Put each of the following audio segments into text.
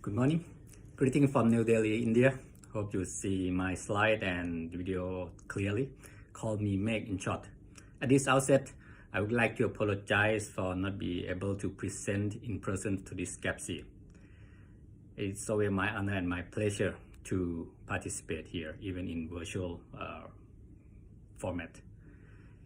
Good morning. Greeting from New Delhi, India. Hope you see my slide and video clearly. Call me Meg in short. At this outset, I would like to apologize for not being able to present in person to this GAPC. It's always my honor and my pleasure to participate here, even in virtual format.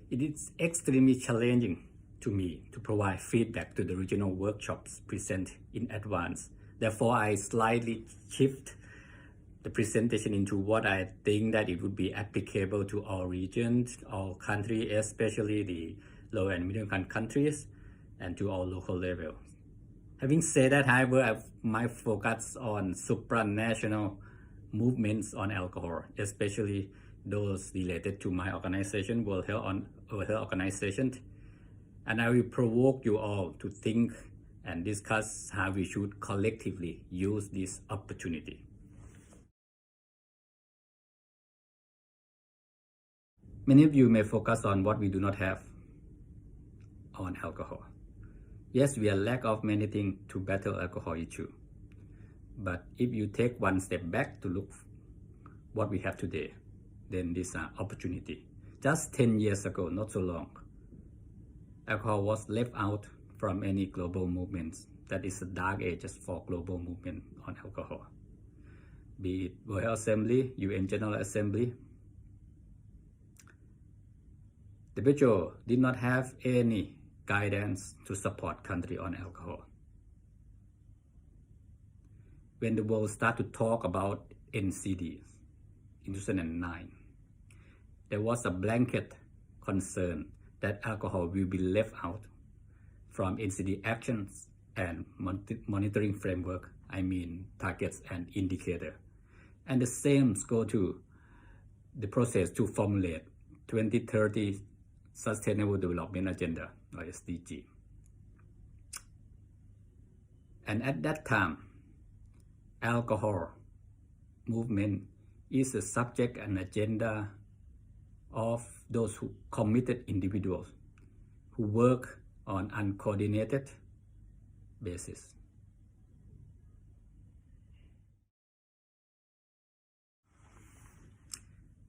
It is extremely challenging to me to provide feedback to the regional workshops present in advance. Therefore, I slightly shift the presentation into what I think that it would be applicable to all regions, all countries, especially the low and middle income countries, and to all local levels. Having said that, however, I might focus on supranational movements on alcohol, especially those related to my organization, World Health Organization, and I will provoke you all to think and discuss how we should collectively use this opportunity. Many of you may focus on what we do not have on alcohol. Yes, we are lack of many things to battle alcohol issue. But if you take one step back to look what we have today, then this is an opportunity. Just 10 years ago, not so long, alcohol was left out from any global movements. That is the dark ages for global movement on alcohol. Be it World Health Assembly, UN General Assembly. The WHO did not have any guidance to support country on alcohol. When the world started to talk about NCD in 2009, there was a blanket concern that alcohol will be left out from NCD actions and monitoring framework, I mean targets and indicator. And the same go to the process to formulate 2030 Sustainable Development Agenda, or SDG. And at that time, alcohol movement is a subject and agenda of those who committed individuals who work on uncoordinated basis.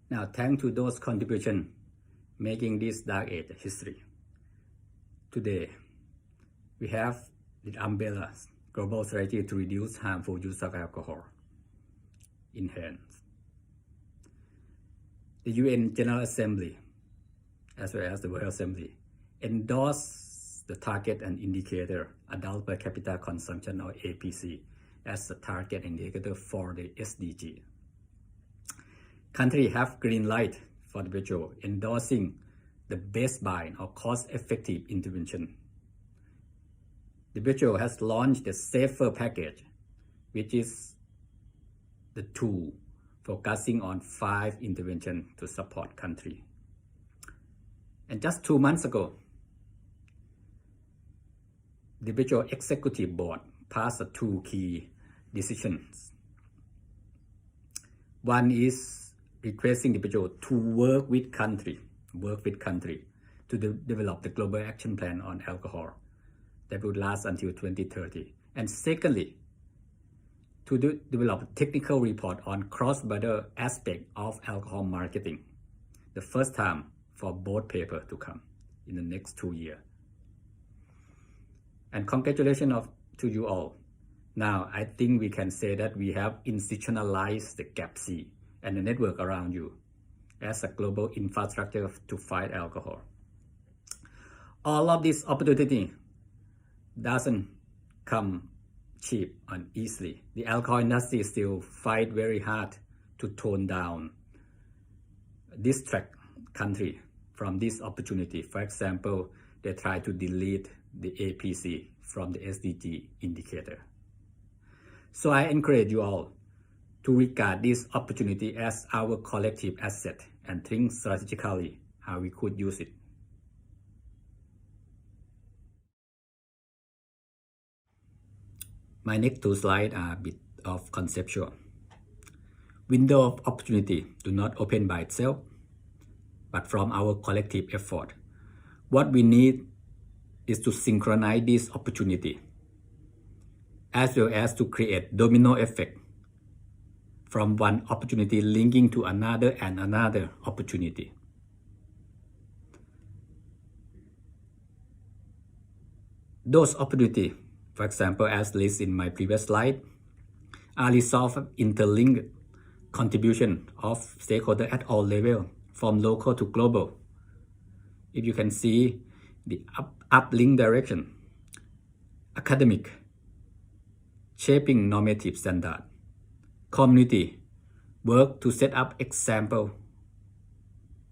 Now, thanks to those contributions making this dark age history. Today, we have the umbrella global strategy to reduce harmful use of alcohol in hand. The UN General Assembly, as well as the World Assembly, endorsed the target and indicator adult per capita consumption, or APC, as a target indicator for the SDG. Countries have green light for the WHO endorsing the baseline or cost-effective intervention. The WHO has launched the safer package, which is the tool focusing on 5 interventions to support country. And just 2 months ago, the WHO Executive Board passed 2 key decisions. One is requesting the WHO to work with country to develop the global action plan on alcohol that would last until 2030. And secondly, to develop a technical report on cross-border aspect of alcohol marketing, the first time for both papers to come in the next 2 years. And congratulations to you all. Now, I think we can say that we have institutionalized the GAPC and the network around you as a global infrastructure to fight alcohol. All of this opportunity doesn't come cheap and easily. The alcohol industry still fight very hard to tone down, distract country from this opportunity. For example, they try to delete the APC from the SDG indicator. So I encourage you all to regard this opportunity as our collective asset and think strategically how we could use it. My next 2 slides are a bit of conceptual. Window of opportunity do not open by itself, but from our collective effort. What we need is to synchronize this opportunity as well as to create domino effect from one opportunity linking to another and another opportunity. Those opportunities, for example, as listed in my previous slide, are the result of interlinked contribution of stakeholders at all levels, from local to global. If you can see the uplink direction, academic, shaping normative standard, community, work to set up example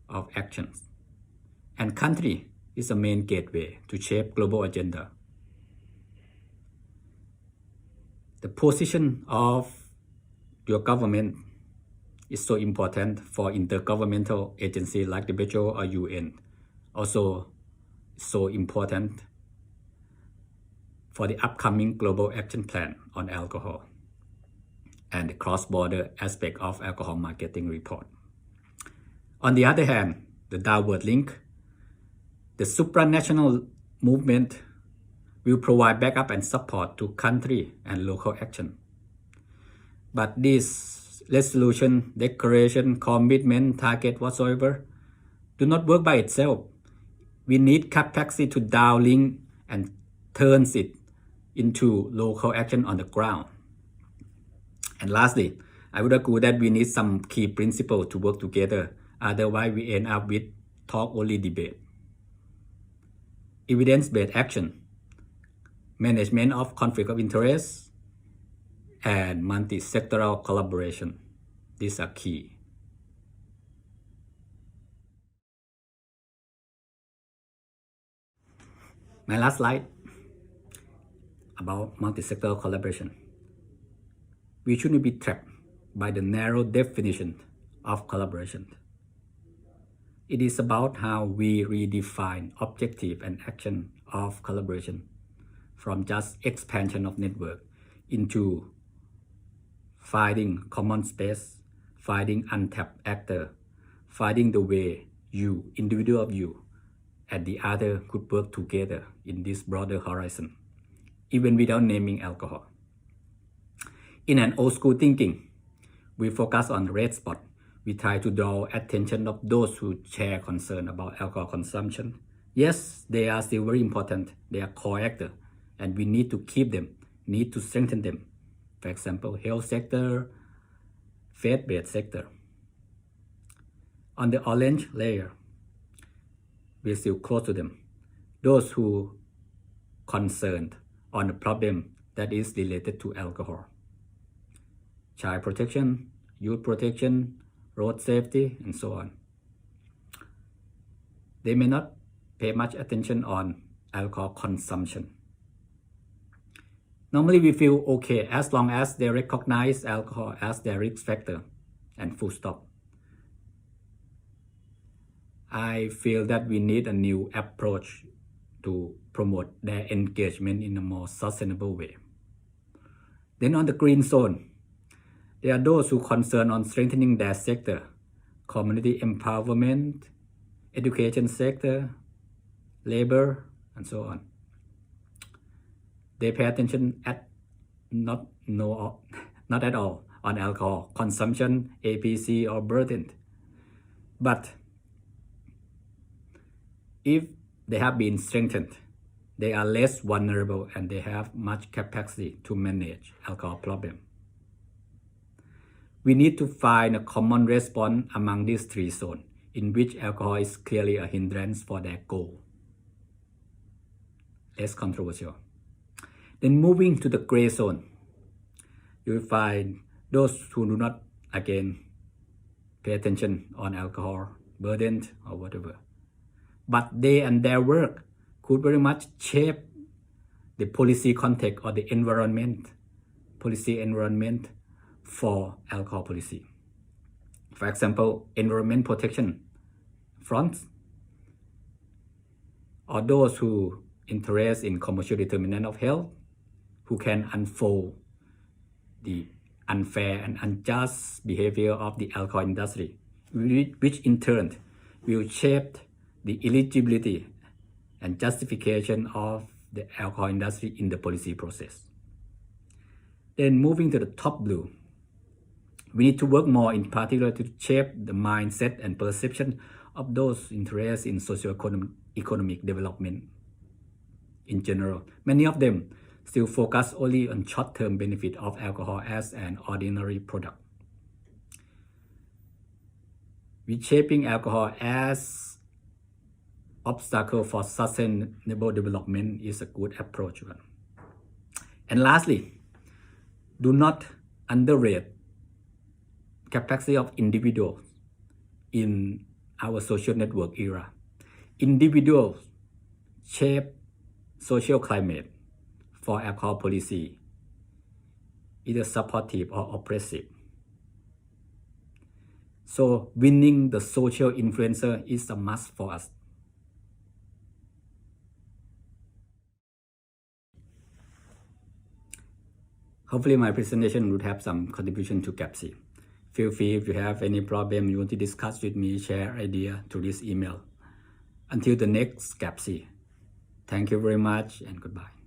of actions, and country is a main gateway to shape global agenda. The position of your government is so important for intergovernmental agencies like WHO or UN. Also so important for the upcoming Global Action Plan on Alcohol and the cross-border aspect of alcohol marketing report. On the other hand, the downward link, the supranational movement will provide backup and support to country and local action. But this resolution, declaration, commitment, target, whatsoever, do not work by itself. We need capacity to downlink and turn it into local action on the ground. And lastly, I would agree that we need some key principles to work together. Otherwise, we end up with talk-only debate. Evidence-based action, management of conflict of interest, and multi-sectoral collaboration. These are key. My last slide about multi-sectoral collaboration. We shouldn't be trapped by the narrow definition of collaboration. It is about how we redefine objective and action of collaboration from just expansion of network into finding common space, finding untapped actor, finding the way you, individual of you, and the other could work together in this broader horizon, even without naming alcohol. In an old school thinking, we focus on red spot. We try to draw attention of those who share concern about alcohol consumption. Yes, they are still very important. They are core actors, and we need to keep them, need to strengthen them. For example, health sector, faith-based sector. On the orange layer, we're still close to them. Those who concerned on the problem that is related to alcohol. Child protection, youth protection, road safety, and so on. They may not pay much attention on alcohol consumption. Normally we feel okay as long as they recognize alcohol as their risk factor and full stop. I feel that we need a new approach to promote their engagement in a more sustainable way. Then on the green zone, there are those who concern on strengthening their sector, community empowerment, education sector, labor, and so on. They pay attention not at all on alcohol consumption, APC, or burden. But if they have been strengthened, they are less vulnerable and they have much capacity to manage alcohol problem. We need to find a common response among these three zones in which alcohol is clearly a hindrance for their goal. Less controversial. Then moving to the gray zone, you will find those who do not, again, pay attention on alcohol, burden, or whatever. But they and their work could very much shape the policy context or the policy environment for alcohol policy. For example, environment protection fronts, or those who interest in commercial determinant of health, who can unfold the unfair and unjust behavior of the alcohol industry, which in turn will shape the eligibility and justification of the alcohol industry in the policy process. Then moving to the top blue, we need to work more in particular to shape the mindset and perception of those interested in socio-economic development. In general, many of them still focus only on short-term benefit of alcohol as an ordinary product. Reshaping alcohol as obstacle for sustainable development is a good approach. And lastly, do not underrate capacity of individuals in our social network era. Individuals shape social climate for alcohol policy, either supportive or oppressive. So winning the social influencer is a must for us. Hopefully my presentation would have some contribution to GAPC. Feel free if you have any problem you want to discuss with me, share idea to this email. Until the next GAPC. Thank you very much and goodbye.